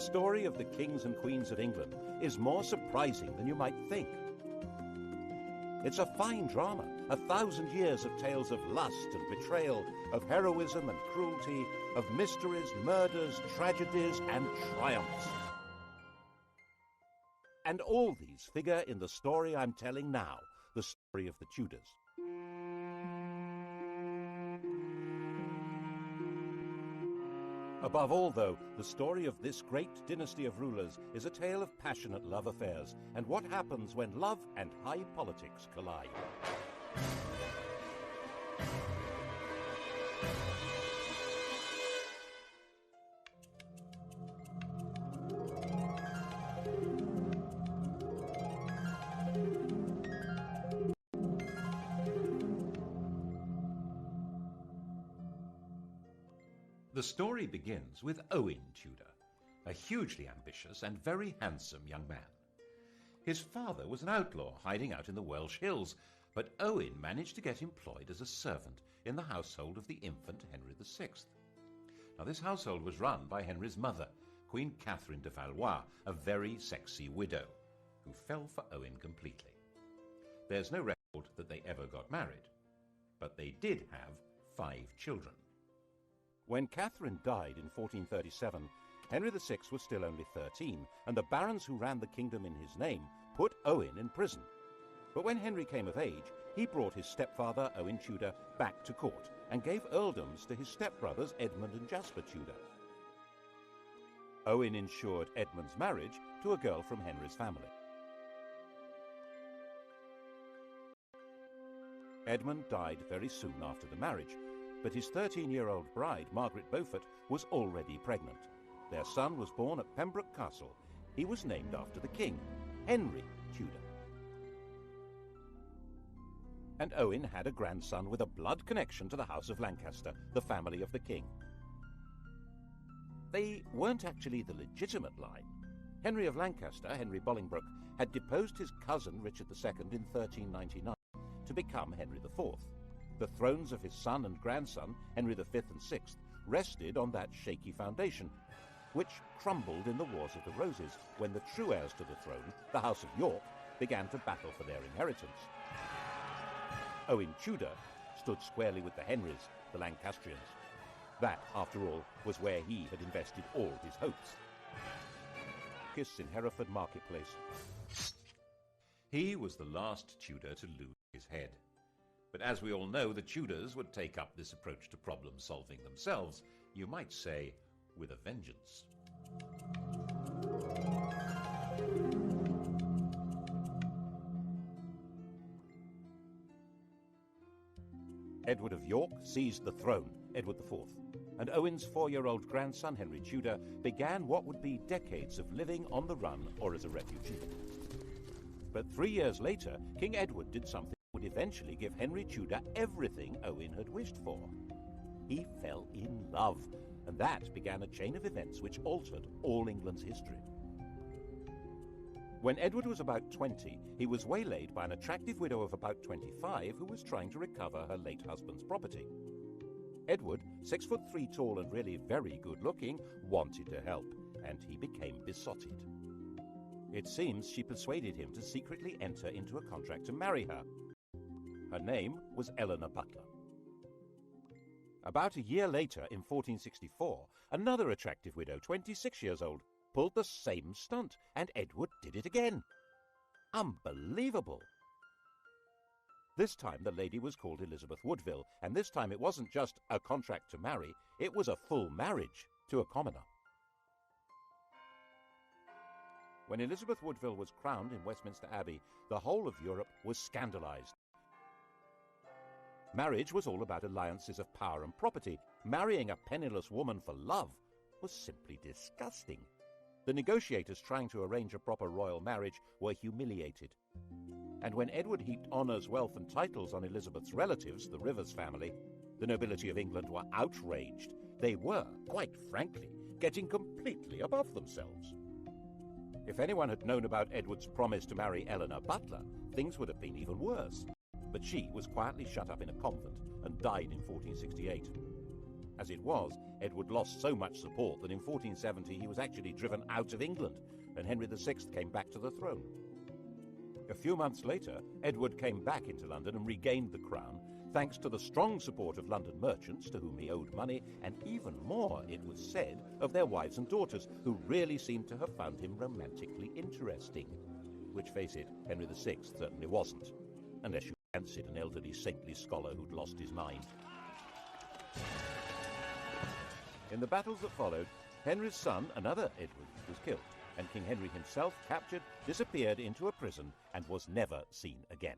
story of the kings and queens of England is more surprising than you might think. It's a fine drama, 1,000 years of tales of lust and betrayal, of heroism and cruelty, of mysteries, murders, tragedies, and triumphs. And all these figure in the story I'm telling now, the story of the Tudors. Above all, though, the story of this great dynasty of rulers is a tale of passionate love affairs and what happens when love and high politics collide. The story begins with Owen Tudor, a hugely ambitious and very handsome young man. His father was an outlaw hiding out in the Welsh hills, but Owen managed to get employed as a servant in the household of the infant Henry VI. Now, this household was run by Henry's mother, Queen Catherine de Valois, a very sexy widow, who fell for Owen completely. There's no record that they ever got married, but they did have 5 children. When Catherine died in 1437, Henry VI was still only 13, and the barons who ran the kingdom in his name put Owen in prison. But when Henry came of age, he brought his stepfather, Owen Tudor, back to court and gave earldoms to his stepbrothers Edmund and Jasper Tudor. Owen ensured Edmund's marriage to a girl from Henry's family. Edmund died very soon after the marriage, but his 13-year-old bride, Margaret Beaufort, was already pregnant. Their son was born at Pembroke Castle. He was named after the king, Henry Tudor. And Owen had a grandson with a blood connection to the House of Lancaster, the family of the king. They weren't actually the legitimate line. Henry of Lancaster, Henry Bolingbroke, had deposed his cousin Richard II in 1399 to become Henry IV. The thrones of his son and grandson, Henry V and VI, rested on that shaky foundation, which crumbled in the Wars of the Roses when the true heirs to the throne, the House of York, began to battle for their inheritance. Owen Tudor stood squarely with the Henrys, the Lancastrians. That, after all, was where he had invested all his hopes. Kiss in Hereford Marketplace. He was the last Tudor to lose his head. But as we all know, the Tudors would take up this approach to problem solving themselves, you might say, with a vengeance. Edward of York seized the throne, Edward IV, and Owen's 4-year-old grandson, Henry Tudor, began what would be decades of living on the run or as a refugee. But 3 years later, King Edward did something would eventually give Henry Tudor everything Owen had wished for. He fell in love, and that began a chain of events which altered all England's history. When Edward was about 20, he was waylaid by an attractive widow of about 25 who was trying to recover her late husband's property. Edward, 6'3" tall and really very good-looking, wanted to help, and he became besotted. It seems she persuaded him to secretly enter into a contract to marry her. Her name was Eleanor Butler. About a year later, in 1464, another attractive widow, 26 years old, pulled the same stunt, and Edward did it again. Unbelievable! This time the lady was called Elizabeth Woodville, and this time it wasn't just a contract to marry, it was a full marriage to a commoner. When Elizabeth Woodville was crowned in Westminster Abbey, the whole of Europe was scandalized. Marriage was all about alliances of power and property. Marrying a penniless woman for love was simply disgusting. The negotiators trying to arrange a proper royal marriage were humiliated. And when Edward heaped honours, wealth and titles on Elizabeth's relatives, the Rivers family, the nobility of England were outraged. They were, quite frankly, getting completely above themselves. If anyone had known about Edward's promise to marry Eleanor Butler, things would have been even worse. But she was quietly shut up in a convent and died in 1468. As it was, Edward lost so much support that in 1470 he was actually driven out of England, and Henry VI came back to the throne. A few months later, Edward came back into London and regained the crown, thanks to the strong support of London merchants to whom he owed money, and even more, it was said, of their wives and daughters, who really seemed to have found him romantically interesting. Which, face it, Henry VI certainly wasn't, unless you fancied an elderly saintly scholar who'd lost his mind. In the battles that followed, Henry's son, another Edward, was killed, and King Henry himself, captured, disappeared into a prison and was never seen again.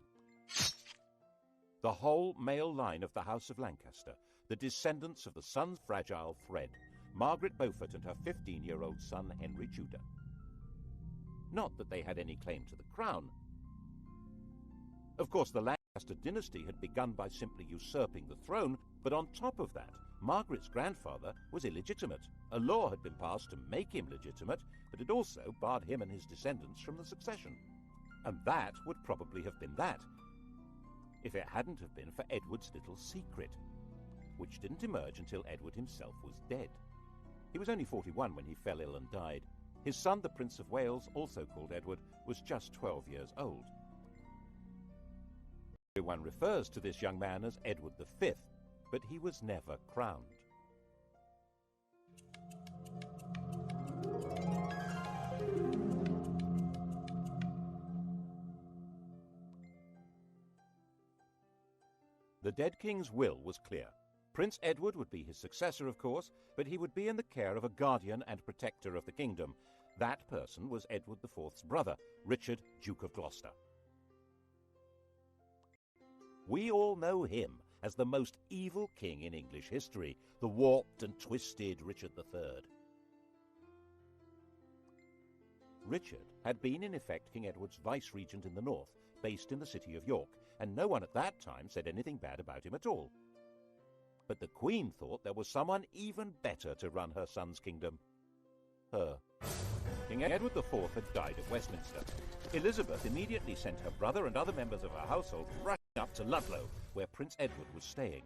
The whole male line of the House of Lancaster, the descendants of the sun's fragile thread, Margaret Beaufort and her 15-year-old son Henry Tudor. Not that they had any claim to the crown. Of course, the Lancaster dynasty had begun by simply usurping the throne, but on top of that, Margaret's grandfather was illegitimate. A law had been passed to make him legitimate, but it also barred him and his descendants from the succession. And that would probably have been that, if it hadn't have been for Edward's little secret, which didn't emerge until Edward himself was dead. He was only 41 when he fell ill and died. His son, the Prince of Wales, also called Edward, was just 12 years old. Everyone refers to this young man as Edward V, but he was never crowned. The dead king's will was clear. Prince Edward would be his successor, of course, but he would be in the care of a guardian and protector of the kingdom. That person was Edward IV's brother, Richard, Duke of Gloucester. We all know him as the most evil king in English history, the warped and twisted Richard III. Richard had been in effect King Edward's vice-regent in the north, based in the city of York, and no one at that time said anything bad about him at all. But the Queen thought there was someone even better to run her son's kingdom. Her. King Edward IV had died at Westminster. Elizabeth immediately sent her brother and other members of her household rushing up to Ludlow, where Prince Edward was staying.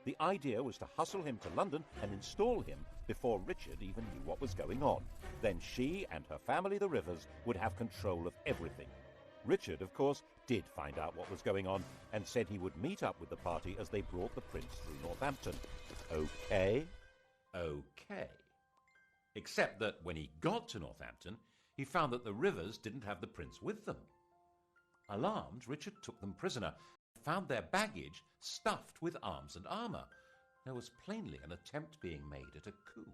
The idea was to hustle him to London and install him before Richard even knew what was going on. Then she and her family, the Rivers, would have control of everything. Richard, of course, did find out what was going on and said he would meet up with the party as they brought the prince through Northampton. Okay? Okay. Except that when he got to Northampton, he found that the Rivers didn't have the prince with them. Alarmed, Richard took them prisoner and found their baggage stuffed with arms and armour. There was plainly an attempt being made at a coup.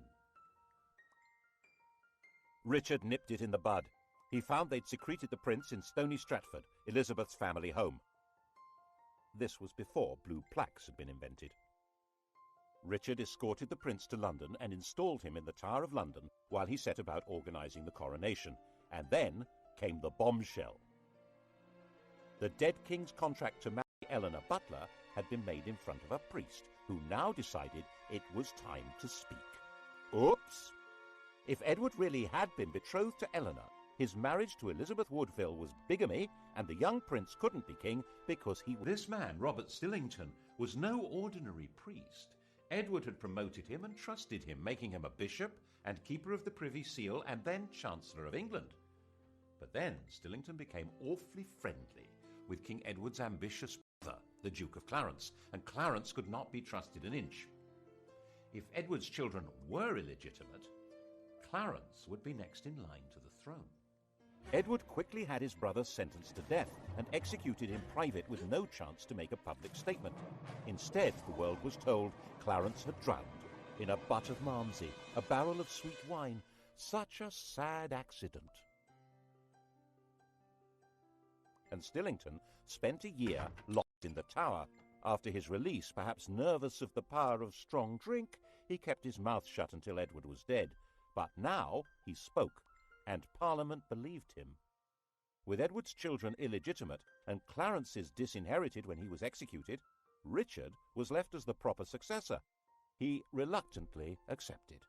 Richard nipped it in the bud. He found they'd secreted the prince in Stony Stratford, Elizabeth's family home. This was before blue plaques had been invented. Richard escorted the prince to London and installed him in the Tower of London while he set about organising the coronation. And then came the bombshell. The dead king's contract to marry Eleanor Butler had been made in front of a priest, who now decided it was time to speak. Oops! If Edward really had been betrothed to Eleanor, his marriage to Elizabeth Woodville was bigamy, and the young prince couldn't be king because he... This man, Robert Stillington, was no ordinary priest. Edward had promoted him and trusted him, making him a bishop and keeper of the Privy Seal and then Chancellor of England. But then Stillington became awfully friendly with King Edward's ambitious brother, the Duke of Clarence, and Clarence could not be trusted an inch. If Edward's children were illegitimate, Clarence would be next in line to the throne. Edward quickly had his brother sentenced to death and executed in private with no chance to make a public statement. Instead, the world was told Clarence had drowned in a butt of Malmsey, a barrel of sweet wine. Such a sad accident. And Stillington spent a year locked in the Tower. After his release, perhaps nervous of the power of strong drink, he kept his mouth shut until Edward was dead. But now he spoke, and Parliament believed him. With Edward's children illegitimate and Clarence's disinherited when he was executed, Richard was left as the proper successor. He reluctantly accepted.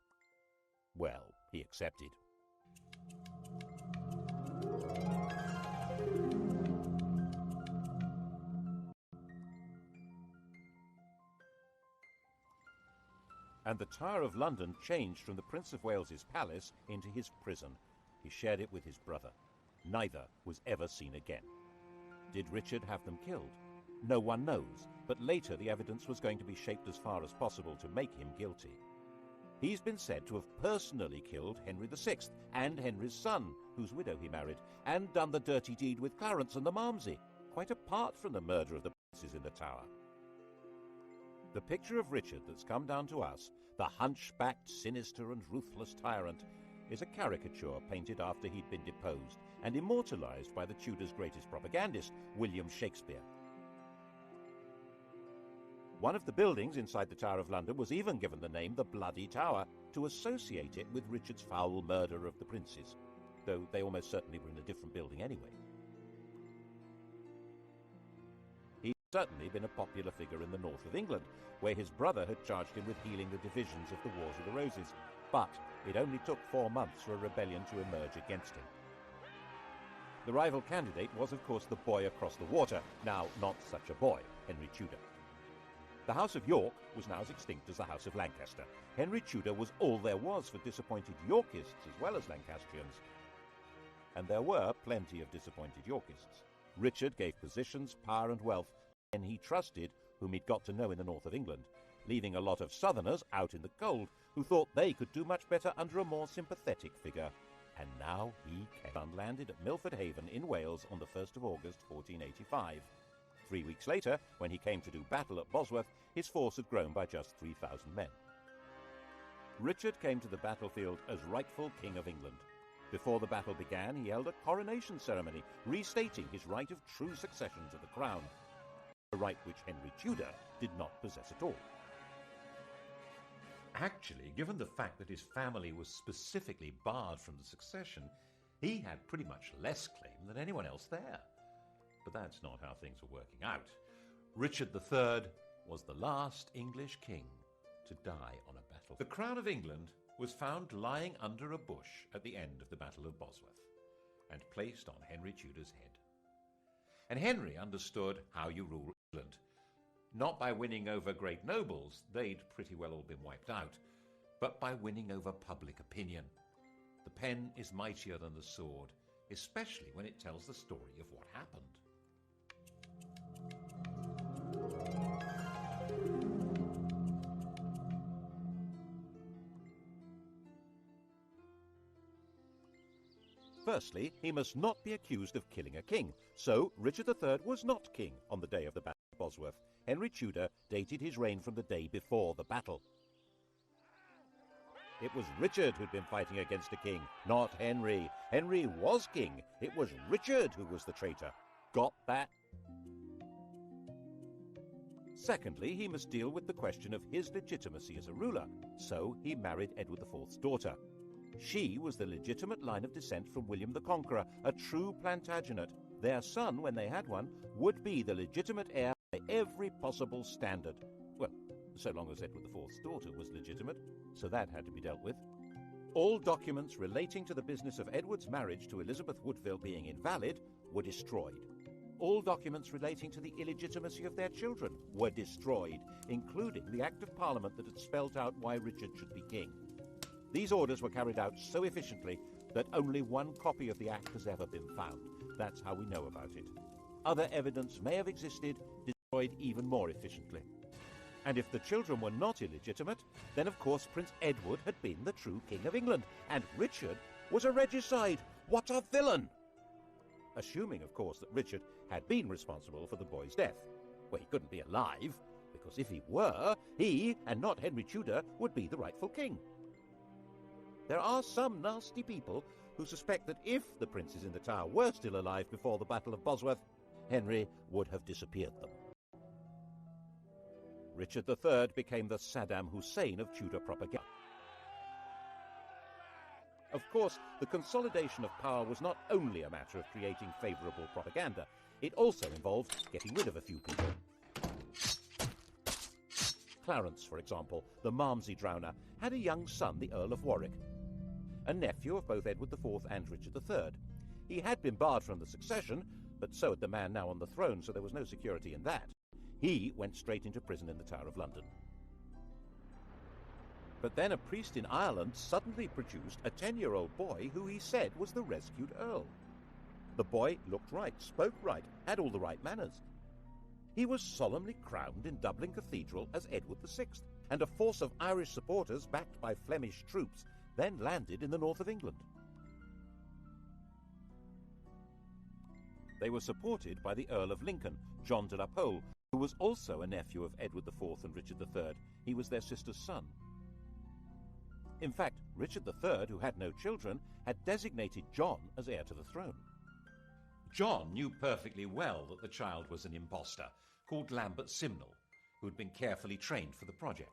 Well, he accepted. And the Tower of London changed from the Prince of Wales's palace into his prison. He shared it with his brother. Neither was ever seen again. Did Richard have them killed? No one knows, but later the evidence was going to be shaped as far as possible to make him guilty. He's been said to have personally killed Henry VI and Henry's son, whose widow he married, and done the dirty deed with Clarence and the Malmsey, quite apart from the murder of the princes in the Tower. The picture of Richard that's come down to us, the hunchbacked, sinister and ruthless tyrant, is a caricature painted after he'd been deposed and immortalised by the Tudors' greatest propagandist, William Shakespeare. One of the buildings inside the Tower of London was even given the name the Bloody Tower to associate it with Richard's foul murder of the princes, though they almost certainly were in a different building anyway. He'd certainly been a popular figure in the north of England, where his brother had charged him with healing the divisions of the Wars of the Roses, but it only took 4 months for a rebellion to emerge against him. The rival candidate was, of course, the boy across the water, now not such a boy, Henry Tudor. The House of York was now as extinct as the House of Lancaster. Henry Tudor was all there was for disappointed Yorkists as well as Lancastrians. And there were plenty of disappointed Yorkists. Richard gave positions, power and wealth to men he trusted, whom he'd got to know in the north of England, leaving a lot of southerners out in the cold who thought they could do much better under a more sympathetic figure. And now he landed at Milford Haven in Wales on the 1st of August 1485. 3 weeks later, when he came to do battle at Bosworth, his force had grown by just 3,000 men. Richard came to the battlefield as rightful King of England. Before the battle began, he held a coronation ceremony, restating his right of true succession to the crown, a right which Henry Tudor did not possess at all. Actually, given the fact that his family was specifically barred from the succession, he had pretty much less claim than anyone else there. But that's not how things were working out. Richard III was the last English king to die on a battle. The crown of England was found lying under a bush at the end of the Battle of Bosworth and placed on Henry Tudor's head. And Henry understood how you rule England. Not by winning over great nobles, they'd pretty well all been wiped out, but by winning over public opinion. The pen is mightier than the sword, especially when it tells the story of what happened. Firstly, he must not be accused of killing a king, so Richard III was not king on the day of the Battle of Bosworth. Henry Tudor dated his reign from the day before the battle. It was Richard who'd been fighting against a king, not Henry. Henry was king. It was Richard who was the traitor. Got that? Secondly, he must deal with the question of his legitimacy as a ruler, so he married Edward IV's daughter. She was the legitimate line of descent from William the Conqueror, a true Plantagenet. Their son, when they had one, would be the legitimate heir by every possible standard. Well, so long as Edward IV's daughter was legitimate, so that had to be dealt with. All documents relating to the business of Edward's marriage to Elizabeth Woodville being invalid were destroyed. All documents relating to the illegitimacy of their children were destroyed, including the Act of Parliament that had spelt out why Richard should be king. These orders were carried out so efficiently that only one copy of the Act has ever been found. That's how we know about it. Other evidence may have existed, destroyed even more efficiently. And if the children were not illegitimate, then of course Prince Edward had been the true King of England, and Richard was a regicide. What a villain! Assuming, of course, that Richard had been responsible for the boy's death. Well, he couldn't be alive, because if he were, he, and not Henry Tudor, would be the rightful king. There are some nasty people who suspect that if the princes in the Tower were still alive before the Battle of Bosworth, Henry would have disappeared them. Richard III became the Saddam Hussein of Tudor propaganda. Of course, the consolidation of power was not only a matter of creating favourable propaganda, it also involved getting rid of a few people. Clarence, for example, the Malmsey drowner, had a young son, the Earl of Warwick, a nephew of both Edward IV and Richard III. He had been barred from the succession, but so had the man now on the throne, so there was no security in that. He went straight into prison in the Tower of London. But then a priest in Ireland suddenly produced a 10-year-old boy who he said was the rescued Earl. The boy looked right, spoke right, had all the right manners. He was solemnly crowned in Dublin Cathedral as Edward VI, and a force of Irish supporters backed by Flemish troops then landed in the north of England. They were supported by the Earl of Lincoln, John de la Pole, who was also a nephew of Edward IV and Richard III. He was their sister's son. In fact, Richard III, who had no children, had designated John as heir to the throne. John knew perfectly well that the child was an impostor called Lambert Simnel, who had been carefully trained for the project.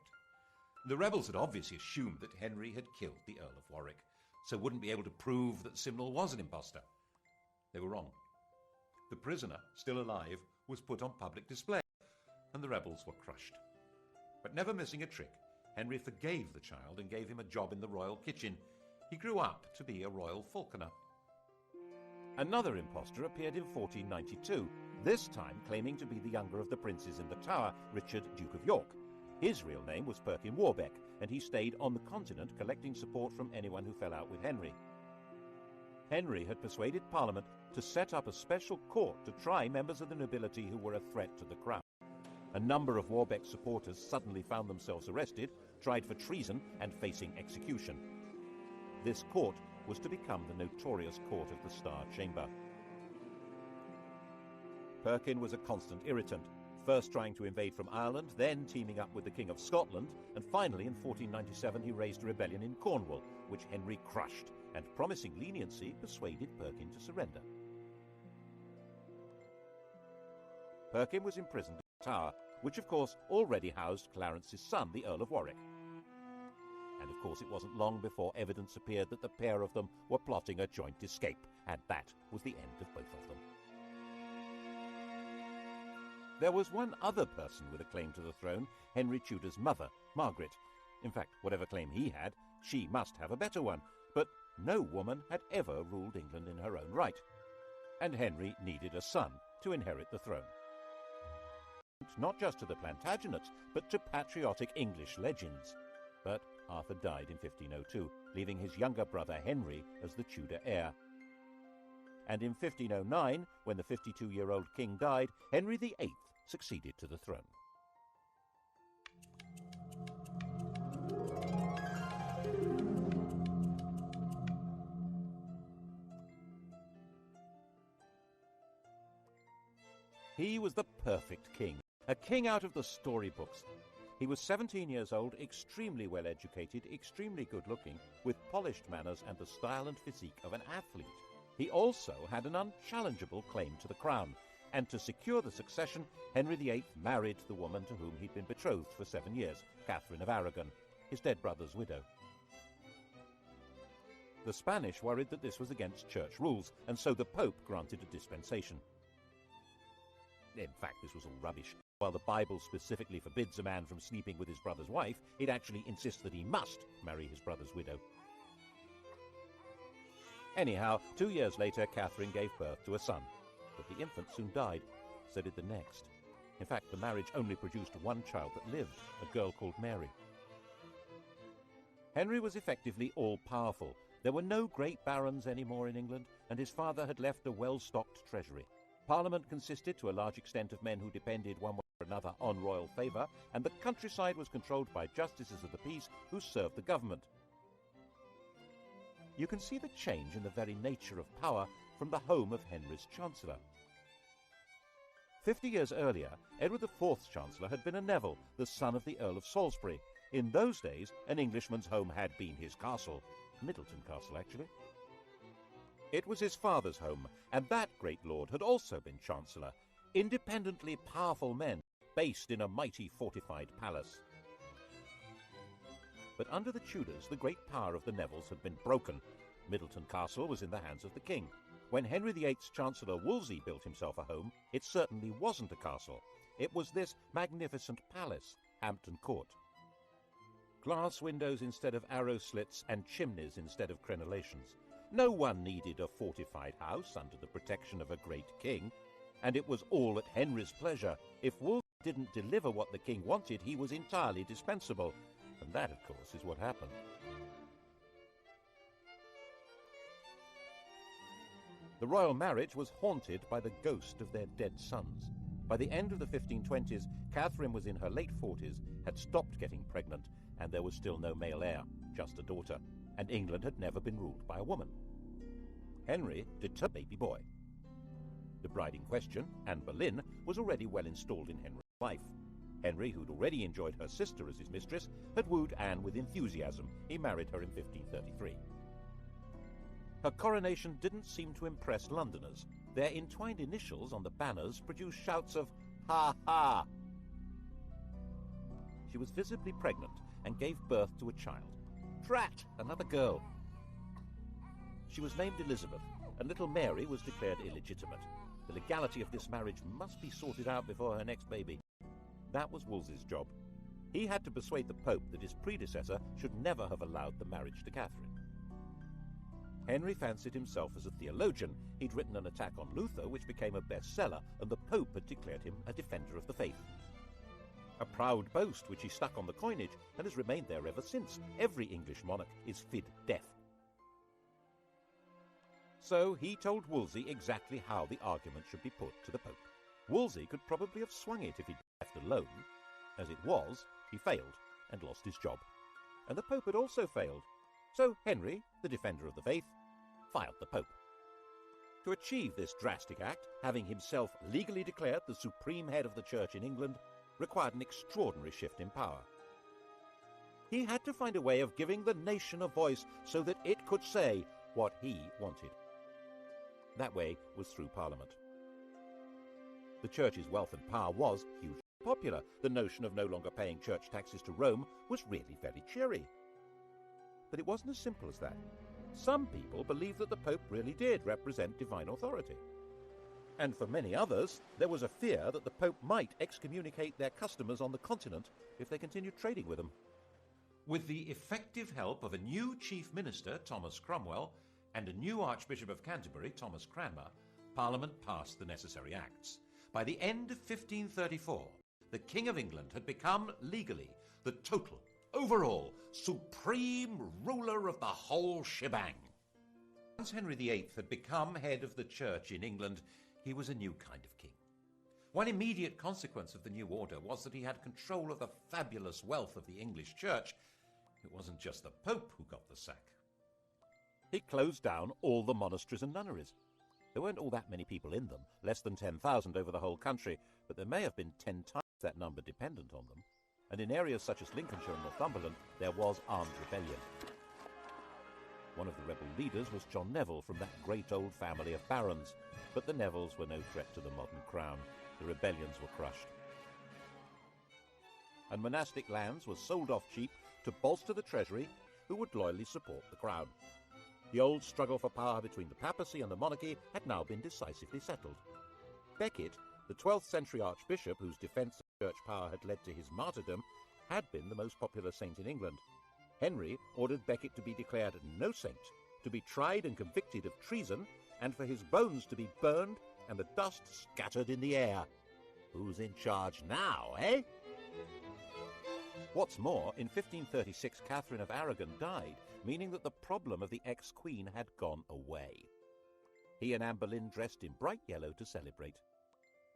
The rebels had obviously assumed that Henry had killed the Earl of Warwick, so wouldn't be able to prove that Simnel was an impostor. They were wrong. The prisoner, still alive, was put on public display, and the rebels were crushed. But never missing a trick, Henry forgave the child and gave him a job in the royal kitchen. He grew up to be a royal falconer. Another impostor appeared in 1492, this time claiming to be the younger of the princes in the Tower, Richard, Duke of York. His real name was Perkin Warbeck, and he stayed on the continent collecting support from anyone who fell out with Henry. Henry had persuaded Parliament to set up a special court to try members of the nobility who were a threat to the crown. A number of Warbeck's supporters suddenly found themselves arrested, tried for treason, and facing execution. This court was to become the notorious Court of the Star Chamber. Perkin was a constant irritant, first trying to invade from Ireland, then teaming up with the King of Scotland, and finally in 1497 he raised a rebellion in Cornwall, which Henry crushed, and promising leniency persuaded Perkin to surrender. Perkin was imprisoned in the Tower, which of course already housed Clarence's son, the Earl of Warwick. And of course it wasn't long before evidence appeared that the pair of them were plotting a joint escape, and that was the end of both of them. There was one other person with a claim to the throne, Henry Tudor's mother, Margaret. In fact, whatever claim he had, she must have a better one, but no woman had ever ruled England in her own right. And Henry needed a son to inherit the throne. Not just to the Plantagenets, but to patriotic English legends. But Arthur died in 1502, leaving his younger brother Henry as the Tudor heir. And in 1509, when the 52-year-old king died, Henry VIII succeeded to the throne. He was the perfect king, a king out of the storybooks. He was 17 years old, extremely well-educated, extremely good-looking, with polished manners and the style and physique of an athlete. He also had an unchallengeable claim to the crown, and to secure the succession, Henry VIII married the woman to whom he'd been betrothed for 7 years, Catherine of Aragon, his dead brother's widow. The Spanish worried that this was against church rules, and so the Pope granted a dispensation. In fact, this was all rubbish. While the Bible specifically forbids a man from sleeping with his brother's wife, it actually insists that he must marry his brother's widow. Anyhow, 2 years later, Catherine gave birth to a son, but the infant soon died. So did the next. In fact, the marriage only produced one child that lived, a girl called Mary. Henry was effectively all-powerful. There were no great barons anymore in England, and his father had left a well-stocked treasury. Parliament consisted to a large extent of men who depended one way or another on royal favour, and the countryside was controlled by justices of the peace who served the government. You can see the change in the very nature of power from the home of Henry's Chancellor. 50 years earlier, Edward IV's Chancellor had been a Neville, the son of the Earl of Salisbury. In those days, an Englishman's home had been his castle. Middleton Castle, actually. It was his father's home, and that great lord had also been Chancellor. Independently powerful men, based in a mighty fortified palace. But under the Tudors, the great power of the Nevilles had been broken. Middleton Castle was in the hands of the king. When Henry VIII's Chancellor Wolsey built himself a home, it certainly wasn't a castle. It was this magnificent palace, Hampton Court. Glass windows instead of arrow slits and chimneys instead of crenellations. No one needed a fortified house under the protection of a great king, and it was all at Henry's pleasure. If Wolsey didn't deliver what the king wanted, he was entirely dispensable, and And that, of course, is what happened. The royal marriage was haunted by the ghost of their dead sons. By the end of the 1520s, Catherine was in her late 40s, had stopped getting pregnant, and there was still no male heir, just a daughter, and England had never been ruled by a woman. Henry did a baby boy. The bride in question, Anne Boleyn, was already well installed in Henry's life. Henry, who'd already enjoyed her sister as his mistress, had wooed Anne with enthusiasm. He married her in 1533. Her coronation didn't seem to impress Londoners. Their entwined initials on the banners produced shouts of "Ha ha!" She was visibly pregnant and gave birth to a child. Drat! Another girl. She was named Elizabeth, and little Mary was declared illegitimate. The legality of this marriage must be sorted out before her next baby. That was Wolsey's job. He had to persuade the Pope that his predecessor should never have allowed the marriage to Catherine. Henry fancied himself as a theologian. He'd written an attack on Luther, which became a bestseller, and the Pope had declared him a defender of the faith. A proud boast which he stuck on the coinage and has remained there ever since. Every English monarch is fid deaf. So he told Wolsey exactly how the argument should be put to the Pope. Wolsey could probably have swung it if he'd been left alone. As it was, he failed and lost his job. And the Pope had also failed. So Henry, the defender of the faith, filed the Pope. To achieve this drastic act, having himself legally declared the supreme head of the Church in England, required an extraordinary shift in power. He had to find a way of giving the nation a voice so that it could say what he wanted. That way was through Parliament. The Church's wealth and power was hugely popular. The notion of no longer paying church taxes to Rome was really very cheery. But it wasn't as simple as that. Some people believed that the Pope really did represent divine authority. And for many others, there was a fear that the Pope might excommunicate their customers on the continent if they continued trading with them. With the effective help of a new chief minister, Thomas Cromwell, and a new Archbishop of Canterbury, Thomas Cranmer, Parliament passed the necessary acts. By the end of 1534, the King of England had become, legally, the total, overall, supreme ruler of the whole shebang. Once Henry VIII had become head of the Church in England, he was a new kind of king. One immediate consequence of the new order was that he had control of the fabulous wealth of the English Church. It wasn't just the Pope who got the sack. He closed down all the monasteries and nunneries. There weren't all that many people in them, less than 10,000 over the whole country, but there may have been 10 times that number dependent on them. And in areas such as Lincolnshire and Northumberland, there was armed rebellion. One of the rebel leaders was John Neville from that great old family of barons, but the Nevilles were no threat to the modern crown. The rebellions were crushed. And monastic lands were sold off cheap to bolster the treasury, who would loyally support the crown. The old struggle for power between the papacy and the monarchy had now been decisively settled. Becket, the 12th century archbishop whose defence of church power had led to his martyrdom, had been the most popular saint in England. Henry ordered Becket to be declared no saint, to be tried and convicted of treason, and for his bones to be burned and the dust scattered in the air. Who's in charge now, eh? What's more, in 1536 Catherine of Aragon died, meaning that the problem of the ex-queen had gone away. He and Anne Boleyn dressed in bright yellow to celebrate.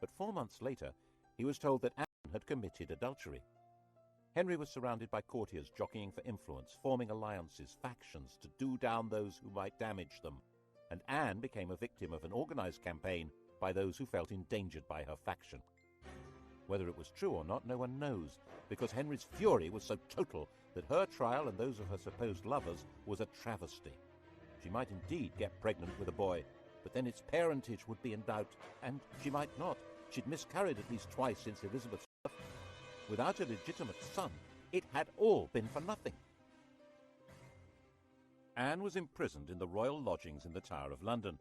But 4 months later, he was told that Anne had committed adultery. Henry was surrounded by courtiers jockeying for influence, forming alliances, factions, to do down those who might damage them. And Anne became a victim of an organised campaign by those who felt endangered by her faction. Whether it was true or not, no one knows, because Henry's fury was so total that her trial and those of her supposed lovers was a travesty. She might indeed get pregnant with a boy, but then its parentage would be in doubt, and she might not. She'd miscarried at least twice since Elizabeth's birth. Without a legitimate son, it had all been for nothing. Anne was imprisoned in the royal lodgings in the Tower of London.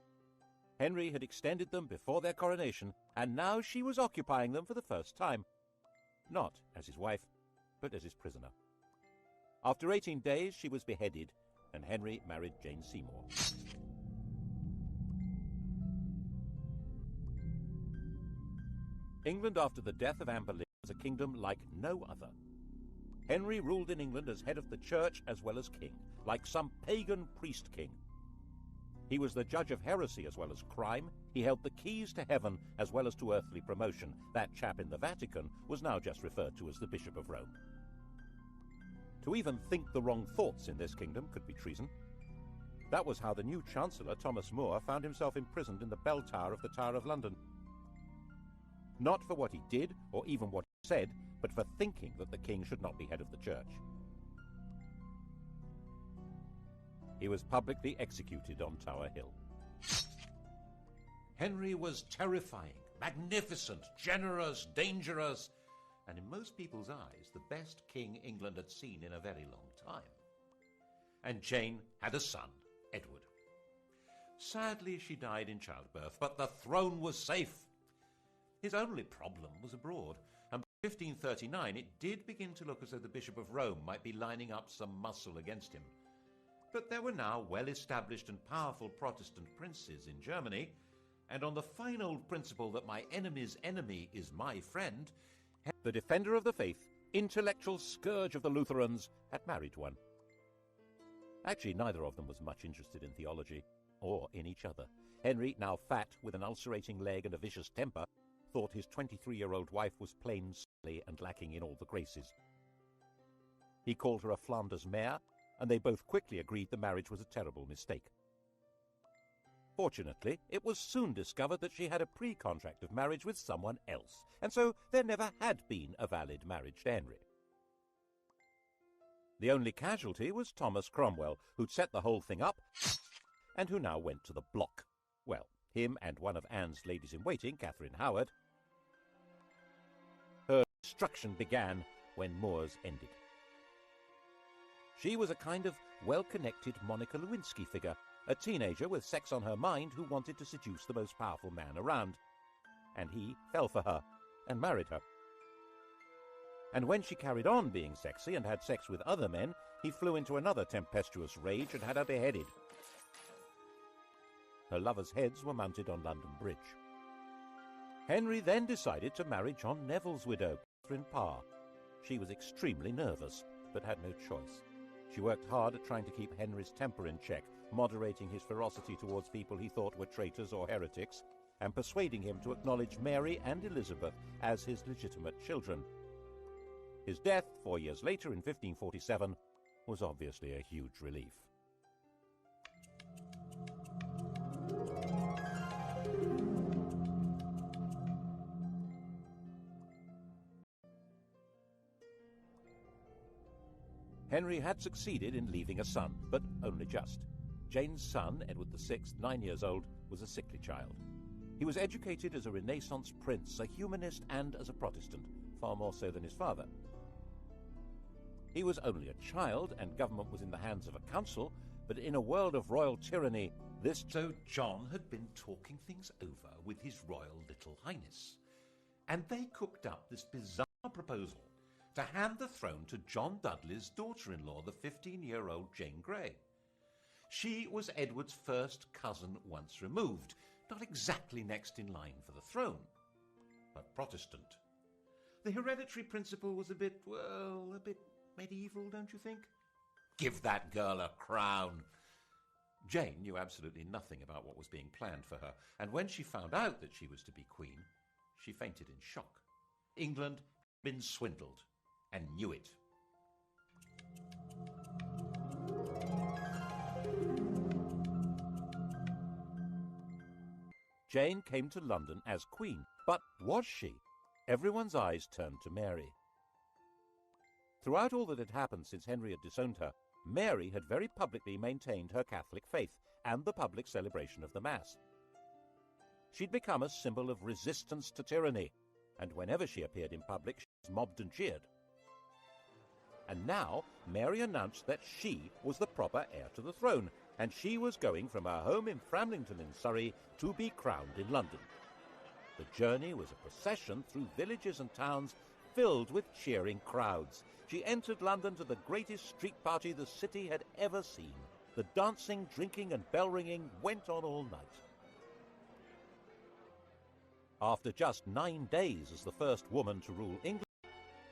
Henry had extended them before their coronation, and now she was occupying them for the first time. Not as his wife, but as his prisoner. After 18 days, she was beheaded, and Henry married Jane Seymour. England after the death of Anne Boleyn was a kingdom like no other. Henry ruled in England as head of the church as well as king, like some pagan priest-king. He was the judge of heresy as well as crime. He held the keys to heaven as well as to earthly promotion. That chap in the Vatican was now just referred to as the Bishop of Rome. To even think the wrong thoughts in this kingdom could be treason. That was how the new Chancellor, Thomas More, found himself imprisoned in the bell tower of the Tower of London. Not for what he did, or even what he said, but for thinking that the king should not be head of the church. He was publicly executed on Tower Hill. Henry was terrifying, magnificent, generous, dangerous, and in most people's eyes, the best king England had seen in a very long time. And Jane had a son, Edward. Sadly, she died in childbirth, but the throne was safe. His only problem was abroad, and by 1539 it did begin to look as though the Bishop of Rome might be lining up some muscle against him. But there were now well-established and powerful Protestant princes in Germany, and on the fine old principle that my enemy's enemy is my friend, the defender of the faith, intellectual scourge of the Lutherans, had married one. Actually, neither of them was much interested in theology, or in each other. Henry, now fat, with an ulcerating leg and a vicious temper, thought his 23-year-old wife was plain silly and lacking in all the graces. He called her a Flanders mare, and they both quickly agreed the marriage was a terrible mistake. Fortunately, it was soon discovered that she had a pre-contract of marriage with someone else, and so there never had been a valid marriage to Henry. The only casualty was Thomas Cromwell, who'd set the whole thing up, and who now went to the block. Well, him and one of Anne's ladies-in-waiting, Catherine Howard. Her destruction began when More's ended. She was a kind of well-connected Monica Lewinsky figure, a teenager with sex on her mind who wanted to seduce the most powerful man around. And he fell for her and married her. And when she carried on being sexy and had sex with other men, he flew into another tempestuous rage and had her beheaded. Her lovers' heads were mounted on London Bridge. Henry then decided to marry John Neville's widow, Catherine Parr. She was extremely nervous, but had no choice. She worked hard at trying to keep Henry's temper in check, moderating his ferocity towards people he thought were traitors or heretics, and persuading him to acknowledge Mary and Elizabeth as his legitimate children. His death, 4 years later in 1547, was obviously a huge relief. Henry had succeeded in leaving a son, but only just. Jane's son, Edward VI, 9 years old, was a sickly child. He was educated as a Renaissance prince, a humanist, and as a Protestant, far more so than his father. He was only a child, and government was in the hands of a council, but in a world of royal tyranny, this... So John had been talking things over with His Royal Little Highness, and they cooked up this bizarre proposal to hand the throne to John Dudley's daughter-in-law, the 15-year-old Jane Grey. She was Edward's first cousin once removed, not exactly next in line for the throne, but Protestant. The hereditary principle was a bit medieval, don't you think? Give that girl a crown. Jane knew absolutely nothing about what was being planned for her, and when she found out that she was to be queen, she fainted in shock. England had been swindled, and knew it. Jane came to London as queen, but was she? Everyone's eyes turned to Mary. Throughout all that had happened since Henry had disowned her, Mary had very publicly maintained her Catholic faith and the public celebration of the Mass. She'd become a symbol of resistance to tyranny, and whenever she appeared in public, she was mobbed and cheered. And now Mary announced that she was the proper heir to the throne, and she was going from her home in Framlington in Surrey to be crowned in London. The journey was a procession through villages and towns filled with cheering crowds. She entered London to the greatest street party the city had ever seen. The dancing, drinking and bell-ringing went on all night. After just 9 days as the first woman to rule England,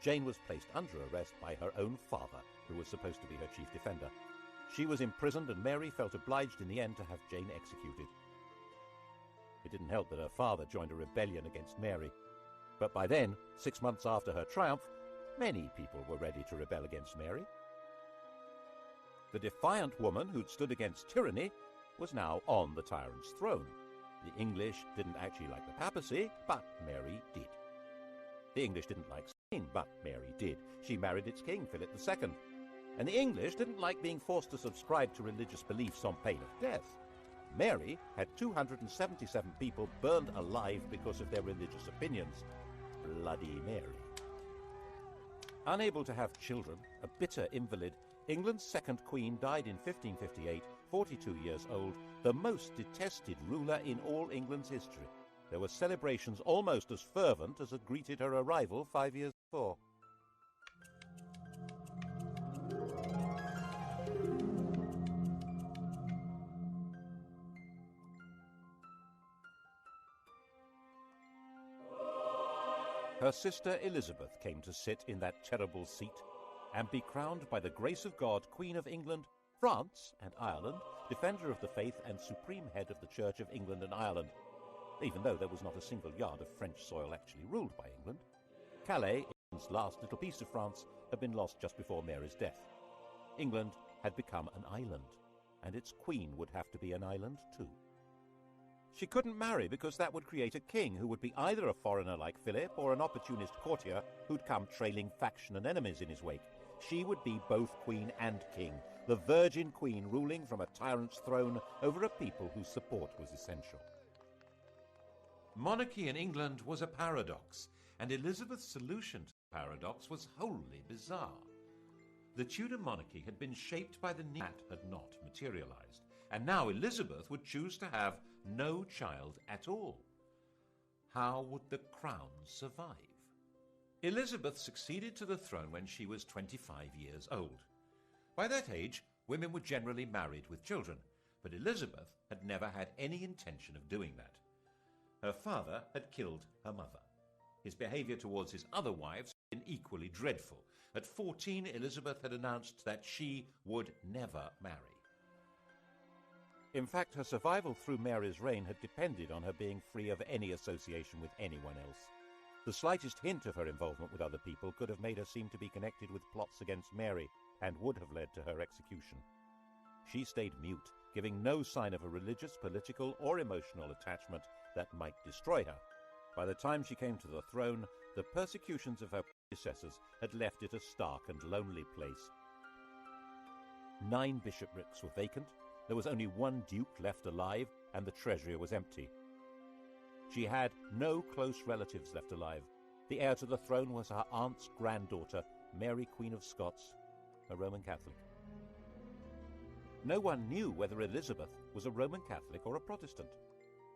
Jane was placed under arrest by her own father, who was supposed to be her chief defender. She was imprisoned, and Mary felt obliged in the end to have Jane executed. It didn't help that her father joined a rebellion against Mary. But by then, 6 months after her triumph, many people were ready to rebel against Mary. The defiant woman who'd stood against tyranny was now on the tyrant's throne. The English didn't actually like the papacy, but Mary did. The English didn't like Spain, but Mary did. She married its king, Philip II. And the English didn't like being forced to subscribe to religious beliefs on pain of death. Mary had 277 people burned alive because of their religious opinions. Bloody Mary. Unable to have children, a bitter invalid, England's second queen died in 1558, 42 years old, the most detested ruler in all England's history. There were celebrations almost as fervent as had greeted her arrival 5 years before. Her sister Elizabeth came to sit in that terrible seat and be crowned by the grace of God Queen of England, France and Ireland, defender of the faith and supreme head of the Church of England and Ireland, even though there was not a single yard of French soil actually ruled by England. Calais, England's last little piece of France, had been lost just before Mary's death. England had become an island, and its queen would have to be an island too. She couldn't marry because that would create a king who would be either a foreigner like Philip or an opportunist courtier who'd come trailing faction and enemies in his wake. She would be both queen and king, the virgin queen ruling from a tyrant's throne over a people whose support was essential. Monarchy in England was a paradox, and Elizabeth's solution to the paradox was wholly bizarre. The Tudor monarchy had been shaped by the need that had not materialized, and now Elizabeth would choose to have no child at all. How would the crown survive? Elizabeth succeeded to the throne when she was 25 years old. By that age, women were generally married with children, but Elizabeth had never had any intention of doing that. Her father had killed her mother. His behavior towards his other wives had been equally dreadful. At 14, Elizabeth had announced that she would never marry. In fact, her survival through Mary's reign had depended on her being free of any association with anyone else. The slightest hint of her involvement with other people could have made her seem to be connected with plots against Mary and would have led to her execution. She stayed mute, giving no sign of a religious, political, or emotional attachment that might destroy her. By the time she came to the throne, the persecutions of her predecessors had left it a stark and lonely place. 9 bishoprics were vacant. There was only 1 duke left alive, and the treasury was empty. She had no close relatives left alive. The heir to the throne was her aunt's granddaughter, Mary, Queen of Scots, a Roman Catholic. No one knew whether Elizabeth was a Roman Catholic or a Protestant.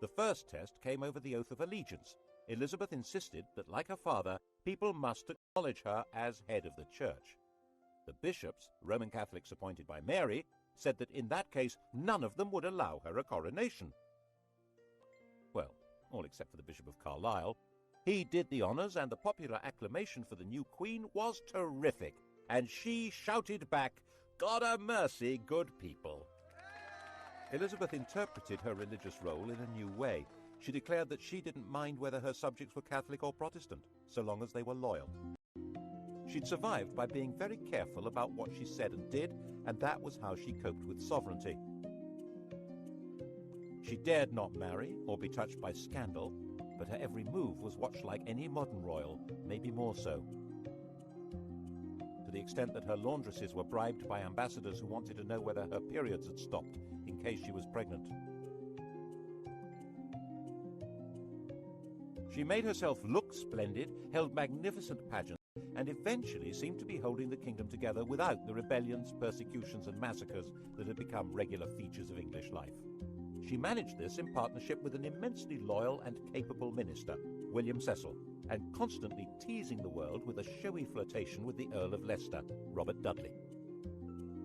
The first test came over the oath of allegiance. Elizabeth insisted that, like her father, people must acknowledge her as head of the church. The bishops, Roman Catholics appointed by Mary, said that in that case none of them would allow her a coronation. Well, all except for the Bishop of Carlisle. He did the honours, and the popular acclamation for the new queen was terrific, and she shouted back, "God a mercy, good people." Elizabeth interpreted her religious role in a new way. She declared that she didn't mind whether her subjects were Catholic or Protestant, so long as they were loyal. She'd survived by being very careful about what she said and did, and that was how she coped with sovereignty. She dared not marry or be touched by scandal, but her every move was watched like any modern royal, maybe more so. To the extent that her laundresses were bribed by ambassadors who wanted to know whether her periods had stopped in case she was pregnant. She made herself look splendid, held magnificent pageants, and eventually seemed to be holding the kingdom together without the rebellions, persecutions and massacres that had become regular features of English life. She managed this in partnership with an immensely loyal and capable minister, William Cecil, and constantly teasing the world with a showy flirtation with the Earl of Leicester, Robert Dudley.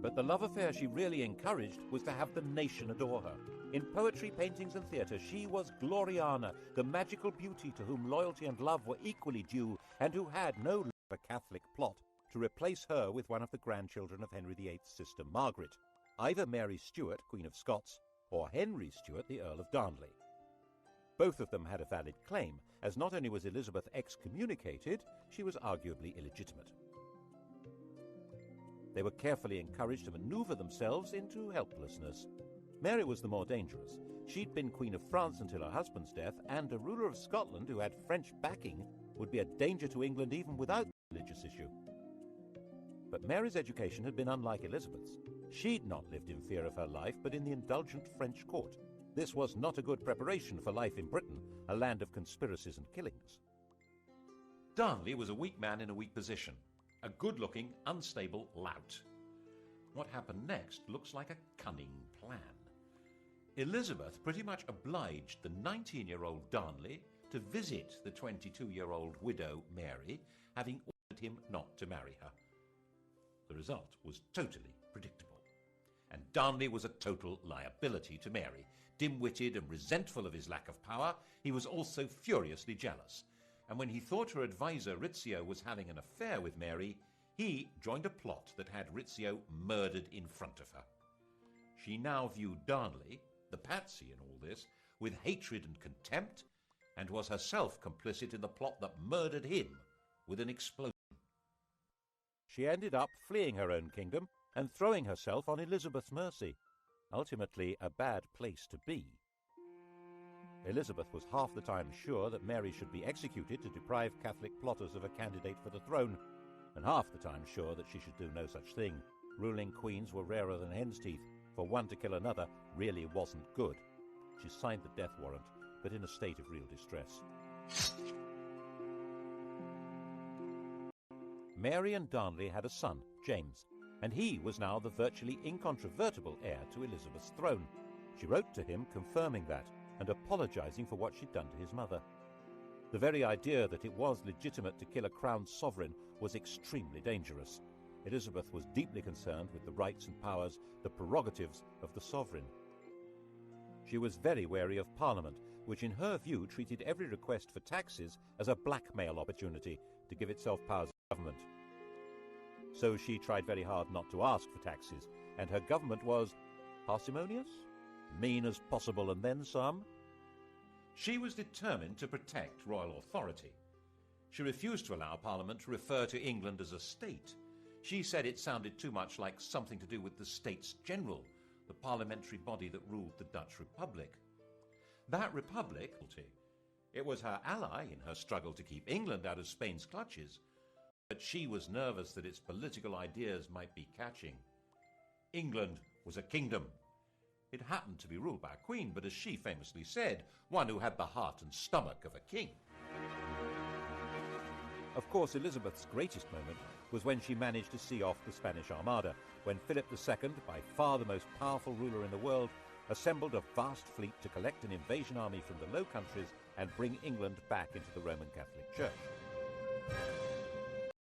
But the love affair she really encouraged was to have the nation adore her. In poetry, paintings and theatre, she was Gloriana, the magical beauty to whom loyalty and love were equally due, and who had no a Catholic plot to replace her with one of the grandchildren of Henry VIII's sister Margaret, either Mary Stuart, Queen of Scots, or Henry Stuart, the Earl of Darnley. Both of them had a valid claim, as not only was Elizabeth excommunicated, she was arguably illegitimate. They were carefully encouraged to maneuver themselves into helplessness. Mary was the more dangerous. She'd been Queen of France until her husband's death, and a ruler of Scotland who had French backing would be a danger to England even without the religious issue. But Mary's education had been unlike Elizabeth's. She'd not lived in fear of her life, but in the indulgent French court. This was not a good preparation for life in Britain, a land of conspiracies and killings. Darnley was a weak man in a weak position, a good-looking, unstable lout. What happened next looks like a cunning plan. Elizabeth pretty much obliged the 19-year-old Darnley to visit the 22-year-old widow Mary, having ordered him not to marry her. The result was totally predictable. And Darnley was a total liability to Mary. Dim-witted and resentful of his lack of power, he was also furiously jealous. And when he thought her advisor Rizzio was having an affair with Mary, he joined a plot that had Rizzio murdered in front of her. She now viewed Darnley, the patsy in all this, with hatred and contempt, and was herself complicit in the plot that murdered him with an explosion. She ended up fleeing her own kingdom and throwing herself on Elizabeth's mercy. Ultimately, a bad place to be. Elizabeth was half the time sure that Mary should be executed to deprive Catholic plotters of a candidate for the throne, and half the time sure that she should do no such thing. Ruling queens were rarer than hen's teeth. For one to kill another really wasn't good. She signed the death warrant, but in a state of real distress. Mary and Darnley had a son, James, and he was now the virtually incontrovertible heir to Elizabeth's throne. She wrote to him confirming that and apologizing for what she'd done to his mother. The very idea that it was legitimate to kill a crowned sovereign was extremely dangerous. Elizabeth was deeply concerned with the rights and powers, the prerogatives of the sovereign. She was very wary of Parliament, which in her view treated every request for taxes as a blackmail opportunity to give itself powers of government. So she tried very hard not to ask for taxes, and her government was parsimonious, mean as possible, and then some. She was determined to protect royal authority. She refused to allow Parliament to refer to England as a state. She said it sounded too much like something to do with the States General, the parliamentary body that ruled the Dutch Republic. That republic, it was her ally in her struggle to keep England out of Spain's clutches, but she was nervous that its political ideas might be catching. England was a kingdom. It happened to be ruled by a queen, but as she famously said, one who had the heart and stomach of a king. Of course, Elizabeth's greatest moment was when she managed to see off the Spanish Armada, when Philip II, by far the most powerful ruler in the world, assembled a vast fleet to collect an invasion army from the Low Countries and bring England back into the Roman Catholic Church.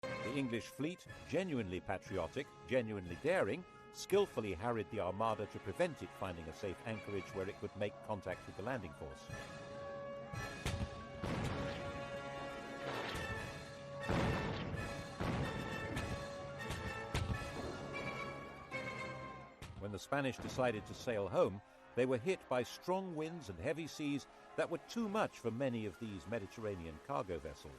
The English fleet, genuinely patriotic, genuinely daring, skillfully harried the Armada to prevent it finding a safe anchorage where it could make contact with the landing force. When the Spanish decided to sail home, they were hit by strong winds and heavy seas that were too much for many of these Mediterranean cargo vessels.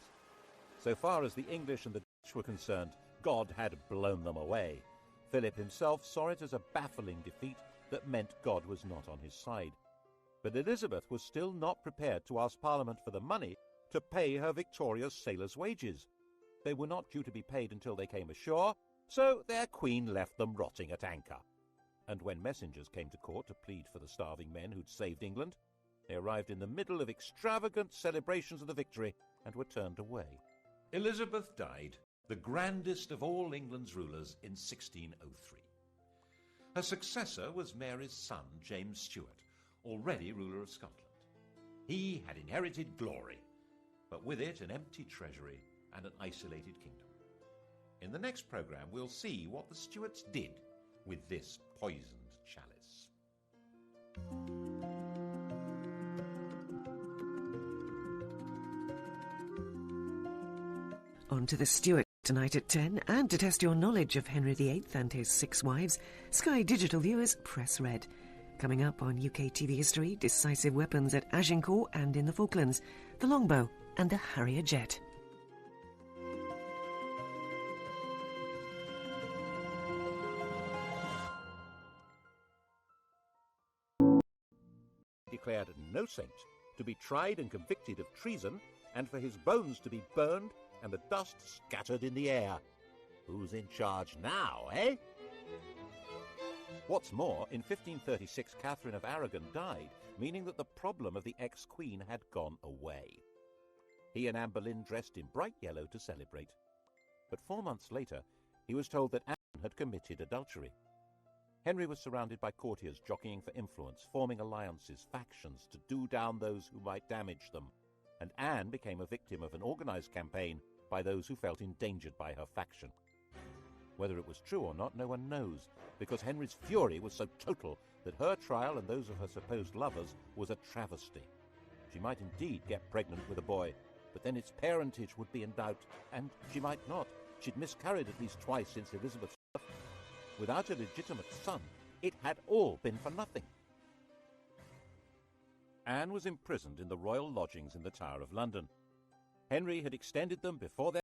So far as the English and the Dutch were concerned, God had blown them away. Philip himself saw it as a baffling defeat that meant God was not on his side. But Elizabeth was still not prepared to ask Parliament for the money to pay her victorious sailors' wages. They were not due to be paid until they came ashore, so their queen left them rotting at anchor. And when messengers came to court to plead for the starving men who'd saved England, they arrived in the middle of extravagant celebrations of the victory and were turned away. Elizabeth died, the grandest of all England's rulers, in 1603. Her successor was Mary's son, James Stuart, already ruler of Scotland. He had inherited glory, but with it an empty treasury and an isolated kingdom. In the next programme, we'll see what the Stuarts did with this poisoned chalice. On to the Stuart Tonight at 10, and to test your knowledge of Henry VIII and his 6 wives, Sky Digital viewers press red. Coming up on UK TV history, decisive weapons at Agincourt and in the Falklands, the longbow and the Harrier jet. Declared no saint, to be tried and convicted of treason, and for his bones to be burned and the dust scattered in the air. Who's in charge now, eh? What's more, in 1536 Catherine of Aragon died, meaning that the problem of the ex-queen had gone away. He and Anne Boleyn dressed in bright yellow to celebrate. But 4 months later, he was told that Anne had committed adultery. Henry was surrounded by courtiers jockeying for influence, forming alliances, factions, to do down those who might damage them. And Anne became a victim of an organised campaign by those who felt endangered by her faction. Whether it was true or not, no one knows, because Henry's fury was so total that her trial and those of her supposed lovers was a travesty. She might indeed get pregnant with a boy, but then its parentage would be in doubt, and she might not. She'd miscarried at least twice since Elizabeth's birth. Without a legitimate son, it had all been for nothing. Anne was imprisoned in the royal lodgings in the Tower of London. Henry had extended them before their